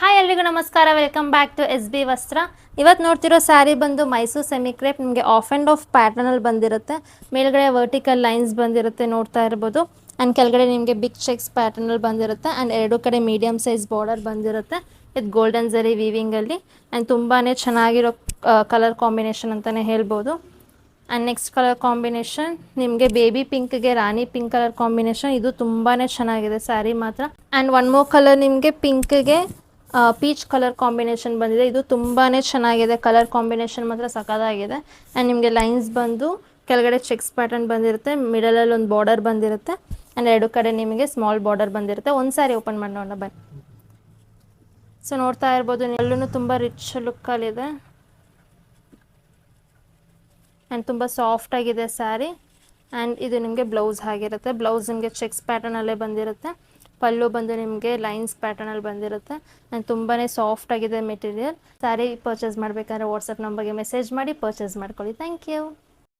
Hi ಎಲ್ರಿಗೂ ನಮಸ್ಕಾರ, welcome back to S B Vastra. ಇವತ್ತು ನೋಡ್ತಿರೋ ಸ್ಯಾರಿ ಬಂದು ಮೈಸೂರು ಸೆಮಿ ಕ್ರೇಪ್. ನಿಮಗೆ ಆಫ್ ಆ್ಯಂಡ್ ಆಫ್ ಪ್ಯಾಟರ್ನಲ್ಲಿ ಬಂದಿರುತ್ತೆ. ಮೇಲ್ಗಡೆ ವರ್ಟಿಕಲ್ ಲೈನ್ಸ್ ಬಂದಿರುತ್ತೆ, ನೋಡ್ತಾ ಇರ್ಬೋದು. ಆ್ಯಂಡ್ ಕೆಳಗಡೆ ನಿಮಗೆ ಬಿಗ್ ಚೆಕ್ಸ್ ಪ್ಯಾಟರ್ನಲ್ಲಿ ಬಂದಿರುತ್ತೆ. ಆ್ಯಂಡ್ ಎರಡು ಕಡೆ ಮೀಡಿಯಮ್ ಸೈಜ್ ಬಾರ್ಡರ್ ಬಂದಿರುತ್ತೆ ವಿತ್ ಗೋಲ್ಡನ್ ಝರಿ ವೀವಿಂಗಲ್ಲಿ. ಆ್ಯಂಡ್ ತುಂಬಾ ಚೆನ್ನಾಗಿರೋ ಕಲರ್ ಕಾಂಬಿನೇಷನ್ ಅಂತಲೇ ಹೇಳ್ಬೋದು. ಆ್ಯಂಡ್ ನೆಕ್ಸ್ಟ್ ಕಲರ್ ಕಾಂಬಿನೇಷನ್ ನಿಮಗೆ ಬೇಬಿ ಪಿಂಕ್ಗೆ ರಾಣಿ ಪಿಂಕ್ ಕಲರ್ ಕಾಂಬಿನೇಷನ್. ಇದು ತುಂಬಾ ಚೆನ್ನಾಗಿದೆ ಸ್ಯಾರಿ ಮಾತ್ರ. ಆ್ಯಂಡ್ ಒನ್ ಮೋರ್ ಕಲರ್ ನಿಮಗೆ ಪಿಂಕ್ಗೆ ಪೀಚ್ ಕಲರ್ ಕಾಂಬಿನೇಷನ್ ಬಂದಿದೆ. ಇದು ತುಂಬಾ ಚೆನ್ನಾಗಿದೆ, ಕಲರ್ ಕಾಂಬಿನೇಷನ್ ಮಾತ್ರ ಸಖತ್ತಾಗಿದೆ. ಆ್ಯಂಡ್ ನಿಮಗೆ ಲೈನ್ಸ್ ಬಂದು ಕೆಳಗಡೆ ಚೆಕ್ಸ್ ಪ್ಯಾಟರ್ನ್ ಬಂದಿರುತ್ತೆ, ಮಿಡಲಲ್ಲಿ ಒಂದು ಬಾರ್ಡರ್ ಬಂದಿರುತ್ತೆ. ಆ್ಯಂಡ್ ಎರಡು ಕಡೆ ನಿಮಗೆ ಸ್ಮಾಲ್ ಬಾರ್ಡರ್ ಬಂದಿರುತ್ತೆ. ಒಂದು ಸಾರಿ ಓಪನ್ ಮಾಡಿ ನೋಡೋಣ ಬನ್ನಿ. ಸೊ ನೋಡ್ತಾ ಇರ್ಬೋದು, ಎಲ್ಲೂ ತುಂಬ ರಿಚ್ ಲುಕ್ಕಲ್ಲಿದೆ ಆ್ಯಂಡ್ ತುಂಬ ಸಾಫ್ಟಾಗಿದೆ ಸ್ಯಾರಿ. ಆ್ಯಂಡ್ ಇದು ನಿಮಗೆ ಬ್ಲೌಸ್ ಆಗಿರುತ್ತೆ. ಬ್ಲೌಸ್ ನಿಮಗೆ ಚೆಕ್ಸ್ ಪ್ಯಾಟರ್ನಲ್ಲೇ ಬಂದಿರುತ್ತೆ. ಪಲ್ಲು ಬಂದು ನಿಮಗೆ ಲೈನ್ಸ್ ಪ್ಯಾಟರ್ನಲ್ಲಿ ಬಂದಿರುತ್ತೆ. ಆ್ಯಂಡ್ ತುಂಬಾ ಸಾಫ್ಟ್ ಆಗಿದೆ ಮೆಟೀರಿಯಲ್. ಸ್ಯಾರಿ ಪರ್ಚೇಸ್ ಮಾಡಬೇಕಾದ್ರೆ ವಾಟ್ಸಪ್ ನಂಬರ್ಗೆ ಮೆಸೇಜ್ ಮಾಡಿ ಪರ್ಚೇಸ್ ಮಾಡ್ಕೊಳ್ಳಿ. Thank you.